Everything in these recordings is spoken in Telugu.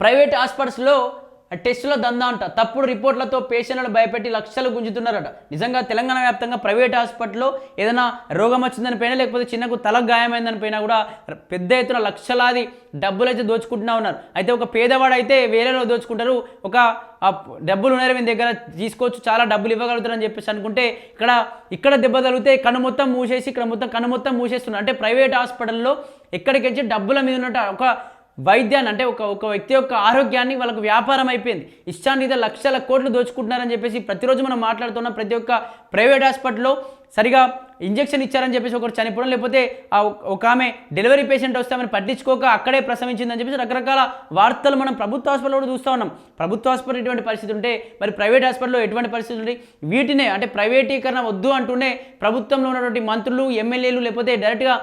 ప్రైవేట్ హాస్పిటల్స్లో టెస్టుల దందా అంట, తప్పుడు రిపోర్ట్లతో పేషెంట్లను భయపెట్టి లక్షలు గుంజుతున్నారట. నిజంగా తెలంగాణ వ్యాప్తంగా ప్రైవేట్ హాస్పిటల్లో ఏదైనా రోగం వచ్చిందని పోయినా, లేకపోతే చిన్నకు తలకు గాయమైందని పోయినా కూడా పెద్ద ఎత్తున లక్షలాది డబ్బులు అయితే దోచుకుంటున్నా ఉన్నారు. అయితే ఒక పేదవాడు అయితే వేలలో దోచుకుంటారు, ఒక డబ్బులు ఉన్నారు మీ దగ్గర తీసుకోవచ్చు, చాలా డబ్బులు ఇవ్వగలుగుతారని చెప్పేసి అనుకుంటే ఇక్కడ దెబ్బ తగిలితే కన్ను మొత్తం మూసేసి ఇక్కడ మొత్తం కన్ను మొత్తం మూసేస్తున్నారు. అంటే ప్రైవేట్ హాస్పిటల్లో ఎక్కడికి డబ్బుల మీద ఉన్నట్టు ఒక వైద్యాన్ని, అంటే ఒక వ్యక్తి యొక్క ఆరోగ్యాన్ని వాళ్ళకు వ్యాపారం అయిపోయింది. ఇష్టాన్ని లక్షల కోట్లు దోచుకుంటున్నారని చెప్పేసి ప్రతిరోజు మనం మాట్లాడుతున్న ప్రతి ఒక్క ప్రైవేట్ హాస్పిటల్లో సరిగా ఇంజెక్షన్ ఇచ్చారని చెప్పేసి ఒకరు చనిపోవడం, లేకపోతే ఒక ఆమె డెలివరీ పేషెంట్ వస్తే ఆమెను పట్టించుకోక అక్కడే ప్రసవించిందని చెప్పేసి రకరకాల వార్తలు మనం ప్రభుత్వ హాస్పిటల్లో కూడా చూస్తూ ఉన్నాం. ప్రభుత్వ హాస్పిటల్ ఎటువంటి పరిస్థితి ఉంటే మరి ప్రైవేట్ హాస్పిటల్లో ఎటువంటి పరిస్థితి ఉంటాయి? వీటినే అంటే ప్రైవేటీకరణ వద్దు అంటూనే ప్రభుత్వంలో ఉన్నటువంటి మంత్రులు, ఎమ్మెల్యేలు, లేకపోతే డైరెక్ట్గా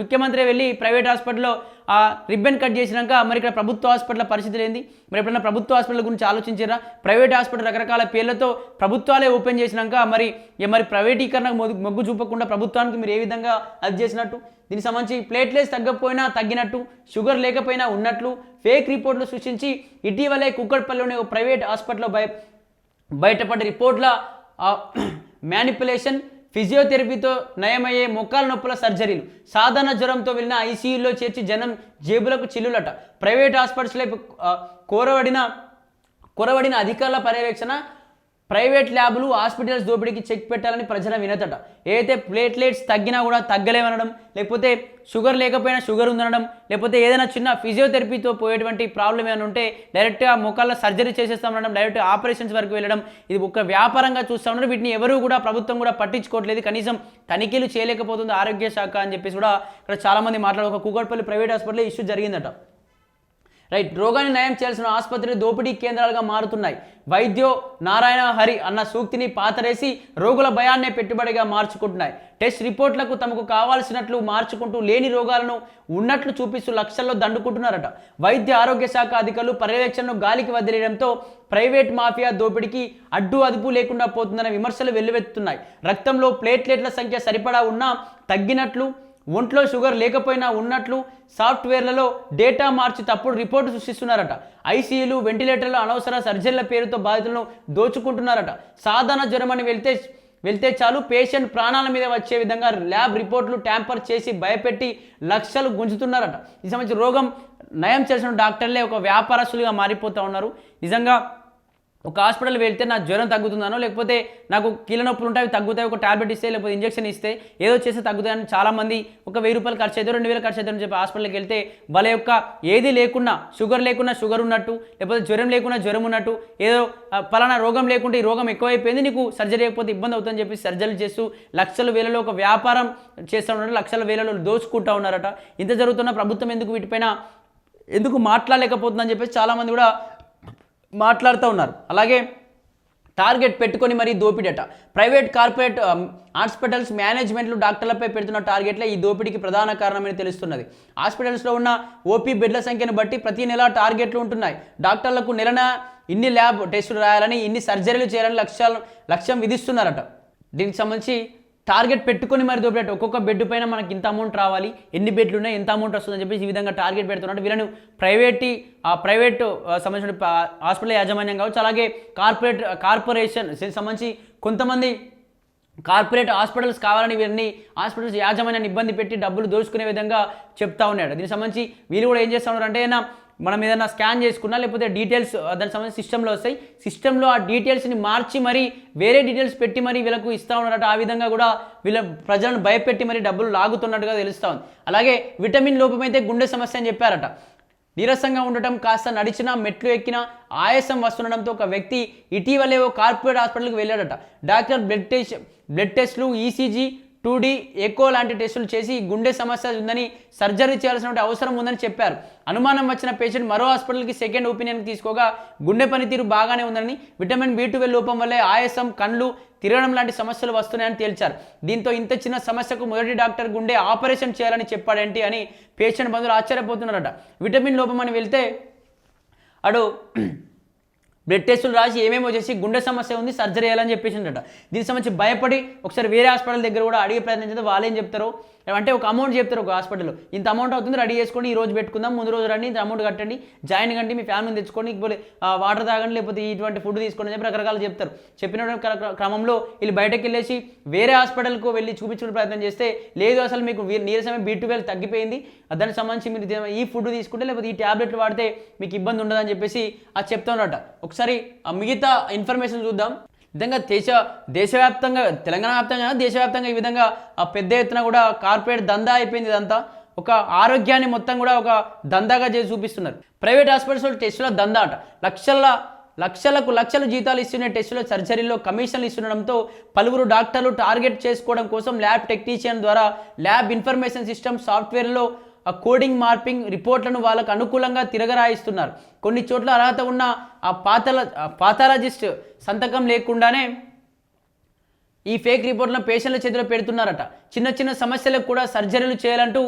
ముఖ్యమంత్రి వెళ్ళి ప్రైవేట్ హాస్పిటల్లో ఆ రిబ్బన్ కట్ చేసినాక మరి ఇక్కడ ప్రభుత్వ హాస్పిటల్ పరిస్థితులు ఏంది? మరి ఎప్పుడైనా ప్రభుత్వ హాస్పిటల్ గురించి ఆలోచించారా? ప్రైవేట్ హాస్పిటల్ రకరకాల పేర్లతో ప్రభుత్వాలే ఓపెన్ చేసినాక మరి ప్రైవేటీకరణకు మొగ్గు చూపకుండా ప్రభుత్వానికి మీరు ఏ విధంగా అది చేసినట్టు? దీనికి సంబంధించి ప్లేట్లెట్స్ తగ్గకపోయినా తగ్గినట్టు, షుగర్ లేకపోయినా ఉన్నట్లు ఫేక్ రిపోర్ట్లు సృష్టించి ఇటీవలే కుక్కట్పల్లిలోని ఒక ప్రైవేట్ హాస్పిటల్లో బయటపడ్డ రిపోర్ట్ల మ్యానిపులేషన్, ఫిజియోథెరపీతో నయమయ్యే మోకాల నొప్పుల సర్జరీలు, సాధారణ జ్వరంతో వెళ్ళిన ఐసీయూలో చేర్చి జనం జేబులకు చిల్లులట. ప్రైవేట్ హాస్పిటల్స్లో కొరవడిన అధికారుల పర్యవేక్షణ, ప్రైవేట్ ల్యాబులు, హాస్పిటల్స్ దోపిడీకి చెక్ పెట్టాలని ప్రజల వినతట. ఏదైతే ప్లేట్లెట్స్ తగ్గినా కూడా తగ్గలేమనడం, లేకపోతే షుగర్ లేకపోయినా షుగర్ ఉందనడం, లేకపోతే ఏదైనా చిన్న ఫిజియోథెరపీతో పోయేటువంటి ప్రాబ్లం ఏమైనా ఉంటే డైరెక్ట్గా మొక్కల్లో సర్జరీ చేసేస్తామనడం, డైరెక్ట్ ఆపరేషన్స్ వరకు వెళ్ళడం, ఇది ఒక వ్యాపారంగా చూస్తూ ఉన్నారు. వీటిని ఎవరు కూడా ప్రభుత్వం కూడా పట్టించుకోవట్లేదు, కనీసం తనిఖీలు చేయలేకపోతుంది ఆరోగ్య శాఖ అని చెప్పేసి కూడా ఇక్కడ చాలామంది మాట్లాడారు. ఒక కూకట్పల్లి ప్రైవేట్ హాస్పిటల్లో ఇష్యూ జరిగిందట. రైట్, రోగాన్ని నయం చేయాల్సిన ఆసుపత్రులు దోపిడీ కేంద్రాలుగా మారుతున్నాయి. వైద్యో నారాయణ హరి అన్న సూక్తిని పాతరేసి రోగుల భయాన్నే పెట్టుబడిగా మార్చుకుంటున్నాయి. టెస్ట్ రిపోర్ట్లకు తమకు కావాల్సినట్లు మార్చుకుంటూ లేని రోగాలను ఉన్నట్లు చూపిస్తూ లక్షల్లో దండుకుంటున్నారట. వైద్య ఆరోగ్య శాఖ అధికారులు పర్యవేక్షణను గాలికి వదిలేయడంతో ప్రైవేట్ మాఫియా దోపిడీకి అడ్డు అదుపు లేకుండా పోతుందనే విమర్శలు వెల్లువెత్తుతున్నాయి. రక్తంలో ప్లేట్లెట్ల సంఖ్య సరిపడా ఉన్నా తగ్గినట్లు, ఒంట్లో షుగర్ లేకపోయినా ఉన్నట్లు సాఫ్ట్వేర్లలో డేటా మార్చి తప్పుడు రిపోర్టు సృష్టిస్తున్నారట. ఐసీయూలు, వెంటిలేటర్లు, అనవసర సర్జరీల పేరుతో బాధితులను దోచుకుంటున్నారట. సాధారణ జ్వరమని వెళ్తే చాలు పేషెంట్ ప్రాణాల మీద వచ్చే విధంగా ల్యాబ్ రిపోర్ట్లు ట్యాంపర్ చేసి భయపెట్టి లక్షలు గుంజుతున్నారట. ఈ సంబంధించి రోగం నయం చేసిన డాక్టర్లే ఒక వ్యాపారస్తులుగా మారిపోతూ ఉన్నారు. నిజంగా ఒక హాస్పిటల్ వెళ్తే నా జ్వరం తగ్గుతుందనో, లేకపోతే నాకు కీళ్ళ నొప్పులు ఉంటాయి అవి తగ్గుతాయి, ఒక టాబ్లెట్ ఇస్తే లేకపోతే ఇంజక్షన్ ఇస్తే ఏదో చేస్తే తగ్గుతాయని చాలామంది ఒక 1000 రూపాయలు ఖర్చు అవుతాయి, 2000 ఖర్చు అవుతాయని చెప్పి హాస్పిటల్కి వెళ్తే వాళ్ళ యొక్క ఏది లేకున్నా, షుగర్ లేకున్నా షుగర్ ఉన్నట్టు, లేకపోతే జ్వరం లేకున్నా జ్వరం ఉన్నట్టు, ఏదో పలానా రోగం లేకుంటే ఈ రోగం ఎక్కువైపోయింది నీకు సర్జరీ అయిపోతే ఇబ్బంది అవుతుందని చెప్పి సర్జరీలు చేస్తూ లక్షల వేలలో ఒక వ్యాపారం చేస్తూ ఉన్నారు, లక్షల వేలలో దోచుకుంటూ ఉన్నారట. ఇంత జరుగుతున్న ప్రభుత్వం వీటిపైన ఎందుకు మాట్లాడలేకపోతుందని చెప్పేసి చాలామంది కూడా మాట్లాడుతూ ఉన్నారు. అలాగే టార్గెట్ పెట్టుకొని మరీ దోపిడట. ప్రైవేట్ కార్పొరేట్ హాస్పిటల్స్ మేనేజ్మెంట్లు డాక్టర్లపై పెడుతున్న టార్గెట్లే ఈ దోపిడీకి ప్రధాన కారణమని తెలుస్తున్నది. హాస్పిటల్స్లో ఉన్న ఓపీ బెడ్ల సంఖ్యను బట్టి ప్రతి నెల టార్గెట్లు ఉంటున్నాయి. డాక్టర్లకు నెలన ఇన్ని ల్యాబ్ టెస్టులు రాయాలని, ఇన్ని సర్జరీలు చేయాలని లక్ష్యం విధిస్తున్నారట. దీనికి సంబంధించి టార్గెట్ పెట్టుకొని మరి దోపిడట. ఒక్కొక్క బెడ్ పైన మనకి ఇంత అమౌంట్ రావాలి, ఎన్ని బెడ్లు ఉన్నాయి, ఎంత అమౌంట్ వస్తుందని చెప్పేసి ఈ విధంగా టార్గెట్ పెడుతున్నట్టు వీళ్ళను ప్రైవేట్ సంబంధించిన హాస్పిటల్ యాజమాన్యం కావచ్చు, అలాగే కార్పొరేషన్ సంబంధించి కొంతమంది కార్పొరేట్ హాస్పిటల్స్ కావాలని వీరిని హాస్పిటల్స్ యాజమాన్యాన్ని ఇబ్బంది పెట్టి డబ్బులు దోచుకునే విధంగా చెప్తా ఉన్నాడు. దీనికి సంబంధించి వీళ్ళు కూడా ఏం చేస్తూ ఉన్నారంటే మనం ఏదైనా స్కాన్ చేసుకున్నా, లేకపోతే డీటెయిల్స్ దానికి సంబంధించి సిస్టంలో వస్తాయి, సిస్టంలో ఆ డీటెయిల్స్ని మార్చి మరి వేరే డీటెయిల్స్ పెట్టి మరి వీళ్ళకు ఇస్తూ ఉన్నారట. ఆ విధంగా కూడా వీళ్ళ ప్రజలను భయపెట్టి మరి డబ్బులు లాగుతున్నట్టుగా తెలుస్తూ ఉంది. అలాగే విటమిన్ లోపం అయితే గుండె సమస్య అని చెప్పారట. నీరసంగా ఉండటం, కాస్త నడిచినా మెట్లు ఎక్కినా ఆయాసం వస్తుండడంతో ఒక వ్యక్తి ఇటీవలే ఓ కార్పొరేట్ హాస్పిటల్కి వెళ్ళాడట. డాక్టర్ బ్లడ్ టెస్టులు, ఈసీజీ, 2D ఎకో లాంటి టెస్టులు చేసి గుండె సమస్య ఉందని, సర్జరీ చేయాల్సిన అవసరం ఉందని చెప్పారు. అనుమానం వచ్చిన పేషెంట్ మరో హాస్పిటల్కి సెకండ్ ఒపీనియన్కి తీసుకోగా గుండె పనితీరు బాగానే ఉందని, విటమిన్ B12 లోపం వల్లే ఆయాసం, కళ్ళు తిరగడం లాంటి సమస్యలు వస్తున్నాయని తేల్చారు. దీంతో ఇంత చిన్న సమస్యకు మొదటి డాక్టర్ గుండె ఆపరేషన్ చేయాలని చెప్పాడేంటి అని పేషెంట్ బంధువులు ఆశ్చర్యపోతున్నారట. విటమిన్ లోపం అని వెళ్తే అడు బ్లడ్ టెస్టులు రాసి ఏమేమో చేసి గుండె సమస్య ఉంది సర్జరీ చేయాలని చెప్పేసిందట. దీనికి సంబంధించి భయపడి ఒకసారి వేరే హాస్పిటల్ దగ్గర కూడా అడిగే ప్రయత్నం చేస్తే వాళ్ళు ఏం చెప్తారో అంటే ఒక అమౌంట్ చెప్తారు ఒక హాస్పిటల్లో, ఇంత అమౌంట్ అవుతుంది, రెడీ చేసుకోండి, ఈ రోజు పెట్టుకుందాం, ముందు రోజు రండి, ఇంత అమౌంట్ కట్టండి, జాయిన్ కండి, మీ ఫ్యామిలీని తెచ్చుకోండి, ఇప్పుడు వాటర్ తాగండి, లేకపోతే ఇటువంటి ఫుడ్ తీసుకోండి అని చెప్పి రకరకాలు చెప్తారు. చెప్పిన క్రమంలో వీళ్ళు బయటకు వెళ్ళేసి వేరే హాస్పిటల్కు వెళ్ళి చూపించుకునే ప్రయత్నం చేస్తే, లేదు అసలు మీకు నీరసమే B12 తగ్గిపోయింది, దానికి సంబంధించి మీరు ఈ ఫుడ్ తీసుకుంటే లేకపోతే ఈ ట్యాబ్లెట్లు వాడితే మీకు ఇబ్బంది ఉండదని చెప్పేసి అది చెప్తున్నట. ఒకసారి మిగతా ఇన్ఫర్మేషన్ చూద్దాం. విధంగా దేశవ్యాప్తంగా, తెలంగాణ వ్యాప్తంగా, దేశవ్యాప్తంగా ఈ విధంగా పెద్ద ఎత్తున కూడా కార్పొరేట్ దందా అయిపోయింది. ఇదంతా ఒక ఆరోగ్యాన్ని మొత్తం కూడా ఒక దందాగా చేసి చూపిస్తున్నారు. ప్రైవేట్ హాస్పిటల్స్లో టెస్టుల దందా అట. లక్షలు జీతాలు ఇస్తున్న టెస్టుల సర్జరీలో కమిషన్లు ఇస్తుండడంతో పలువురు డాక్టర్లు టార్గెట్ చేసుకోవడం కోసం ల్యాబ్ టెక్నీషియన్ ద్వారా ల్యాబ్ ఇన్ఫర్మేషన్ సిస్టమ్ సాఫ్ట్వేర్లో కోడింగ్ మార్పింగ్ రిపోర్ట్లను వాళ్ళకు అనుకూలంగా తిరగరాయిస్తున్నారు. కొన్ని చోట్ల అర్హత ఉన్న పాథాలజిస్ట్ సంతకం లేకుండానే ఈ ఫేక్ రిపోర్ట్లను పేషెంట్ల చేతిలో పెడుతున్నారట. చిన్న సమస్యలకు కూడా సర్జరీలు చేయాలంటూ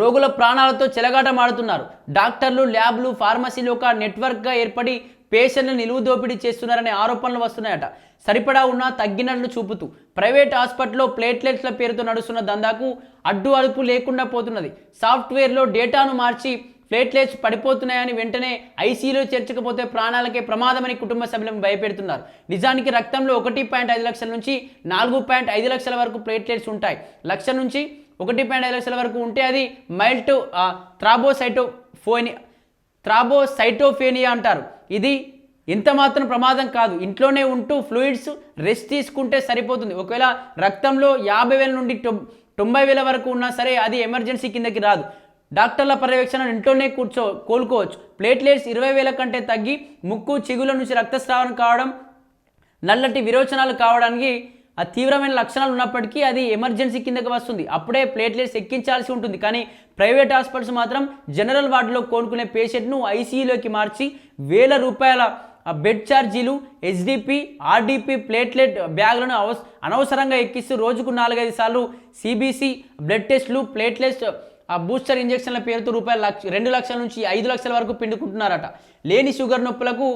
రోగుల ప్రాణాలతో చెలగాటమాడుతున్నారు. డాక్టర్లు, ల్యాబ్లు, ఫార్మసీలు ఒక నెట్వర్క్గా ఏర్పడి పేషెంట్లను నిలువు దోపిడీ చేస్తున్నారనే ఆరోపణలు వస్తున్నాయట. సరిపడా ఉన్నా తగ్గినట్లు చూపుతూ ప్రైవేట్ హాస్పిటల్లో ప్లేట్లెట్స్ల పేరుతో నడుస్తున్న దందాకు అడ్డు అదుపు లేకుండా పోతున్నది. సాఫ్ట్వేర్లో డేటాను మార్చి ప్లేట్లెట్స్ పడిపోతున్నాయని వెంటనే ఐసీయూలో చేర్చకపోతే ప్రాణాలకే ప్రమాదమని కుటుంబ సభ్యులను భయపెడుతున్నారు. నిజానికి రక్తంలో 1.5 లక్షల నుంచి 4.5 లక్షల వరకు ప్లేట్లెట్స్ ఉంటాయి. లక్ష నుంచి 1.5 లక్షల వరకు ఉంటే అది మైల్డ్ థ్రాబోసైటోఫేనియా అంటారు. ఇది ఎంత మాత్రం ప్రమాదం కాదు. ఇంట్లోనే ఉంటూ ఫ్లూయిడ్స్ రెస్ట్ తీసుకుంటే సరిపోతుంది. ఒకవేళ రక్తంలో 50,000 నుండి 90,000 వరకు ఉన్నా సరే అది ఎమర్జెన్సీ కిందకి రాదు. డాక్టర్ల పర్యవేక్షణ ఇంట్లోనే కోలుకోవచ్చు. ప్లేట్లెట్స్ 20,000 కంటే తగ్గి ముక్కు, చిగుల నుంచి రక్తస్రావం కావడం, నల్లటి విరోచనాలు కావడానికి ఆ తీవ్రమైన లక్షణాలు ఉన్నప్పటికీ అది ఎమర్జెన్సీ కిందకి వస్తుంది. అప్పుడే ప్లేట్లెట్స్ ఎక్కించాల్సి ఉంటుంది. కానీ ప్రైవేట్ హాస్పిటల్స్ మాత్రం జనరల్ వార్డులో కోలుకునే పేషెంట్ను ఐసీయూలోకి మార్చి ₹1,000 బెడ్ ఛార్జీలు, హెచ్డిపి, ఆర్డిపి ప్లేట్లెట్ బ్యాగులను అనవసరంగా ఎక్కిస్తూ రోజుకు 4-5 సార్లు సిబిసి బ్లడ్ టెస్టులు, ప్లేట్లెట్స్ బూస్టర్ ఇంజెక్షన్ల పేరుతో ₹2 లక్షల నుంచి 5 లక్షల వరకు పిండుకుంటున్నారట. లేని షుగర్ నొప్పులకు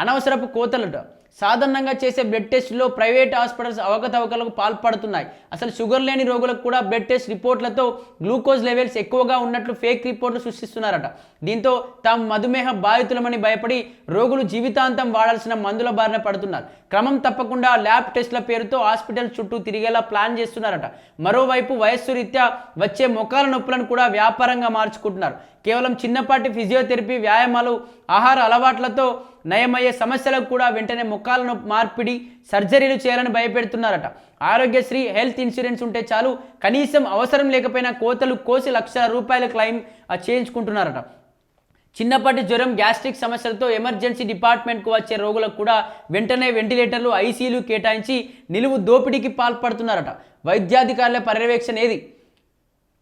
అనవసరపు కోతలట. సాధారణంగా చేసే బ్లడ్ టెస్టులో ప్రైవేట్ హాస్పిటల్స్ అవకతవకలకు పాల్పడుతున్నాయి. అసలు షుగర్ లేని రోగులకు కూడా బ్లడ్ టెస్ట్ రిపోర్ట్లతో గ్లూకోజ్ లెవెల్స్ ఎక్కువగా ఉన్నట్లు ఫేక్ రిపోర్ట్లు సృష్టిస్తున్నారట. దీంతో తాము మధుమేహ బాధితులమని భయపడి రోగులు జీవితాంతం వాడాల్సిన మందుల బారిన పడుతున్నారు. క్రమం తప్పకుండా ల్యాబ్ టెస్టుల పేరుతో హాస్పిటల్ చుట్టూ తిరిగేలా ప్లాన్ చేస్తున్నారట. మరోవైపు వయస్సు రీత్యా వచ్చే మొఖాల నొప్పులను కూడా వ్యాపారంగా మార్చుకుంటున్నారు. కేవలం చిన్నపాటి ఫిజియోథెరపీ, వ్యాయామాలు, ఆహార అలవాట్లతో నయమయ్యే సమస్యలకు కూడా వెంటనే మొఖాలను మార్పిడి, సర్జరీలు చేయాలని భయపెడుతున్నారట. ఆరోగ్యశ్రీ, హెల్త్ ఇన్సూరెన్స్ ఉంటే చాలు, కనీసం అవసరం లేకపోయినా కోతలు కోసి ₹1,00,000 క్లెయిమ్ చేయించుకుంటున్నారట. చిన్నపాటి జ్వరం, గ్యాస్ట్రిక్ సమస్యలతో ఎమర్జెన్సీ డిపార్ట్మెంట్కు వచ్చే రోగులకు కూడా వెంటనే వెంటిలేటర్లు, ఐసీయూలు కేటాయించి నిలువు దోపిడీకి పాల్పడుతున్నారట. వైద్యాధికారుల పర్యవేక్షణ ఏది?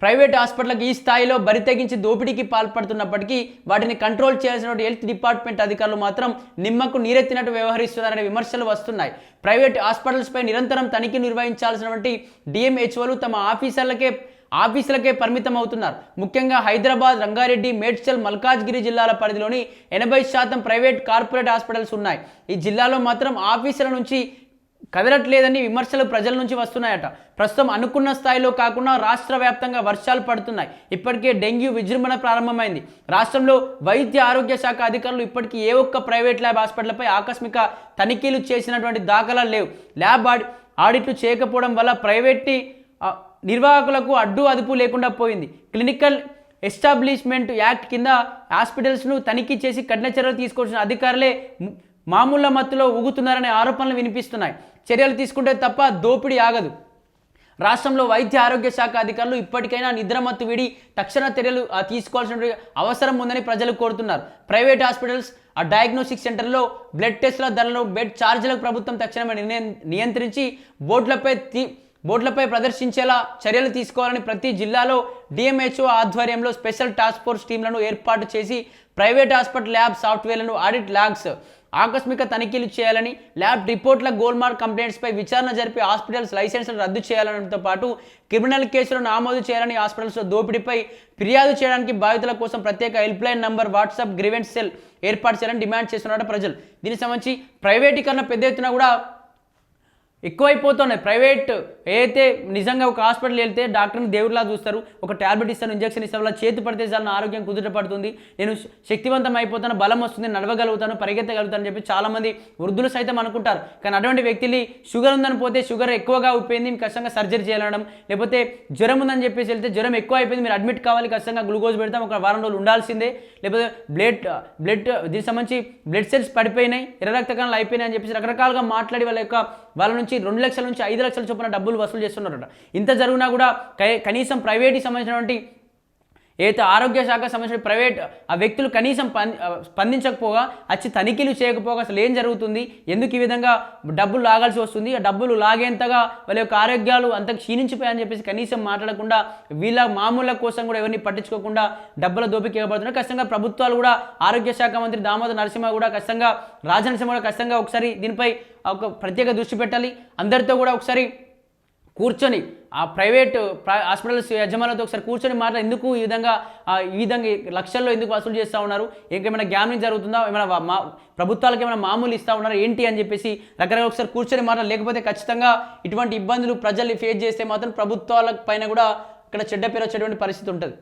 ప్రైవేట్ హాస్పిటల్కి ఈ స్థాయిలో బరితెగించి దోపిడీకి పాల్పడుతున్నప్పటికీ వాటిని కంట్రోల్ చేయాల్సిన హెల్త్ డిపార్ట్మెంట్ అధికారులు మాత్రం నిమ్మకు నీరెత్తినట్టు వ్యవహరిస్తున్నారనే విమర్శలు వస్తున్నాయి. ప్రైవేట్ హాస్పిటల్స్పై నిరంతరం తనిఖీ నిర్వహించాల్సినటువంటి డిఎంహెచ్ఓలు తమ ఆఫీసులకే పరిమితం అవుతున్నారు. ముఖ్యంగా హైదరాబాద్, రంగారెడ్డి, మేడ్చల్, మల్కాజ్గిరి జిల్లాల పరిధిలోని 80% ప్రైవేట్ కార్పొరేట్ హాస్పిటల్స్ ఉన్నాయి. ఈ జిల్లాలో మాత్రం ఆఫీసుల నుంచి కదలట్లేదని విమర్శలు ప్రజల నుంచి వస్తున్నాయట. ప్రస్తుతం అనుకున్న స్థాయిలో కాకుండా రాష్ట్ర వ్యాప్తంగా వర్షాలు పడుతున్నాయి. ఇప్పటికే డెంగ్యూ విజృంభణ ప్రారంభమైంది. రాష్ట్రంలో వైద్య ఆరోగ్య శాఖ అధికారులు ఇప్పటికీ ఏ ఒక్క ప్రైవేట్ ల్యాబ్ హాస్పిటల్పై ఆకస్మిక తనిఖీలు చేసినటువంటి దాఖలాలు లేవు. ల్యాబ్ ఆడిట్లు చేయకపోవడం వల్ల ప్రైవేట్ నిర్వాహకులకు అడ్డు అదుపు లేకుండా పోయింది. క్లినికల్ ఎస్టాబ్లిష్మెంట్ యాక్ట్ కింద హాస్పిటల్స్ను తనిఖీ చేసి కఠిన చర్యలు తీసుకోవాల్సిన అధికారులే మామూళ్ల మత్తులో ఊగుతున్నారనే ఆరోపణలు వినిపిస్తున్నాయి. చర్యలు తీసుకుంటే తప్ప దోపిడీ ఆగదు. రాష్ట్రంలో వైద్య ఆరోగ్య శాఖ అధికారులు ఇప్పటికైనా నిద్రమత్తు వీడి తక్షణ చర్యలు తీసుకోవాల్సిన అవసరం ఉందని ప్రజలు కోరుతున్నారు. ప్రైవేట్ హాస్పిటల్స్, డయాగ్నోస్టిక్ సెంటర్లో బ్లడ్ టెస్టుల ధరలను, బెడ్ ఛార్జీలకు ప్రభుత్వం తక్షణమే నియంత్రించి బోర్డులపై ప్రదర్శించేలా చర్యలు తీసుకోవాలని ప్రతి జిల్లాలో డిఎంహెచ్ఓ ఆధ్వర్యంలో స్పెషల్ టాస్క్ ఫోర్స్ టీంలను ఏర్పాటు చేసి ప్రైవేట్ హాస్పిటల్ ల్యాబ్ సాఫ్ట్వేర్లను, ఆడిట్ లాగ్స్ ఆకస్మిక తనిఖీలు చేయాలని, ల్యాబ్ రిపోర్ట్ల గోల్మార్క్ కంప్లైంట్స్పై విచారణ జరిపి హాస్పిటల్స్ లైసెన్సులు రద్దు చేయాలనడంతో పాటు క్రిమినల్ కేసులను నమోదు చేయాలని, హాస్పిటల్స్లో దోపిడీపై ఫిర్యాదు చేయడానికి బాధితుల కోసం ప్రత్యేక help line number, WhatsApp grievance cell ఏర్పాటు చేయాలని డిమాండ్ చేస్తున్నారు ప్రజలు. దీనికి సంబంధించి ప్రైవేటీకరణ పెద్ద ఎత్తున కూడా ఎక్కువైపోతున్నాయి. ప్రైవేట్ ఏదైతే నిజంగా ఒక హాస్పిటల్ వెళ్తే డాక్టర్ని దేవుడిలా చూస్తారు, ఒక ట్యాబ్లెట్ ఇస్తారు, ఇంజక్షన్ ఇస్తారు, వాళ్ళ చేతి పడితే చాలా నా ఆరోగ్యం కుదుట పడుతుంది, నేను శక్తివంతం అయిపోతాను, బలం వస్తుంది, నడవగలుగుతాను, పరిగెత్తగలుగుతాను అని చెప్పి చాలామంది వృద్ధులు సైతం అనుకుంటారు. కానీ అటువంటి వ్యక్తిని షుగర్ ఉందని పోతే షుగర్ ఎక్కువగా అయిపోయింది, మీకు ఖచ్చితంగా సర్జరీ చేయాలనడం, లేకపోతే జ్వరం ఉందని చెప్పేసి వెళ్తే జ్వరం ఎక్కువ అయిపోయింది, మీరు అడ్మిట్ కావాలి, ఖచ్చితంగా గ్లూకోజ్ పెడతాం, ఒక వారం రోజులు ఉండాల్సిందే, లేకపోతే బ్లడ్ దీనికి సంబంధించి బ్లడ్ సెల్స్ పడిపోయినాయి, ఎర్ర రక్త కణాలు అయిపోయినాయి అని చెప్పేసి రకరకాలుగా మాట్లాడి వాళ్ళ నుంచి 2 లక్షల నుంచి 5 లక్షల చొప్పున డబ్బులు వసూలు చేస్తున్నారట. ఇంత జరిగినా కూడా కనీసం ప్రైవేట్కి సంబంధించినటువంటి ఏదైతే ఆరోగ్య శాఖ సంబంధించిన ప్రైవేట్ ఆ వ్యక్తులు కనీసం స్పందించకపోగా వచ్చి తనిఖీలు చేయకపోగా అసలు ఏం జరుగుతుంది, ఎందుకు ఈ విధంగా డబ్బులు లాగాల్సి వస్తుంది, ఆ డబ్బులు లాగేంతగా వాళ్ళ యొక్క ఆరోగ్యాలు అంత క్షీణించిపోయాయని చెప్పేసి కనీసం మాట్లాడకుండా వీళ్ళ మామూళ్ళ కోసం కూడా ఎవరిని పట్టించుకోకుండా డబ్బుల దోపిడీ ఇవ్వబడుతున్నారు. ఖచ్చితంగా ప్రభుత్వాలు కూడా ఆరోగ్య శాఖ మంత్రి దామోదర్ నరసింహ కూడా ఖచ్చితంగా రాజనరసింహ కూడా ఖచ్చితంగా ఒకసారి దీనిపై ఒక ప్రత్యేక దృష్టి పెట్టాలి, అందరితో కూడా ఒకసారి కూర్చొని ఆ ప్రైవేట్ హాస్పిటల్స్ యజమానులతో ఒకసారి కూర్చొని మాట్లాడి ఎందుకు ఈ విధంగా లక్షల్లో ఎందుకు వసూలు చేస్తూ ఉన్నారు, ఇంకేమైనా గ్యామ్లింగ్ జరుగుతుందా, ఏమైనా ప్రభుత్వాలకు ఏమైనా మామూలు ఇస్తూ ఉన్నారు ఏంటి అని చెప్పేసి రకరకాల ఒకసారి కూర్చొని మాట్లాడాలి. లేకపోతే ఖచ్చితంగా ఇటువంటి ఇబ్బందులు ప్రజల్ని ఫేస్ చేస్తే మాత్రం ప్రభుత్వాల పైన కూడా ఇక్కడ చెడ్డ పేరు వచ్చేటువంటి పరిస్థితి ఉంటుంది.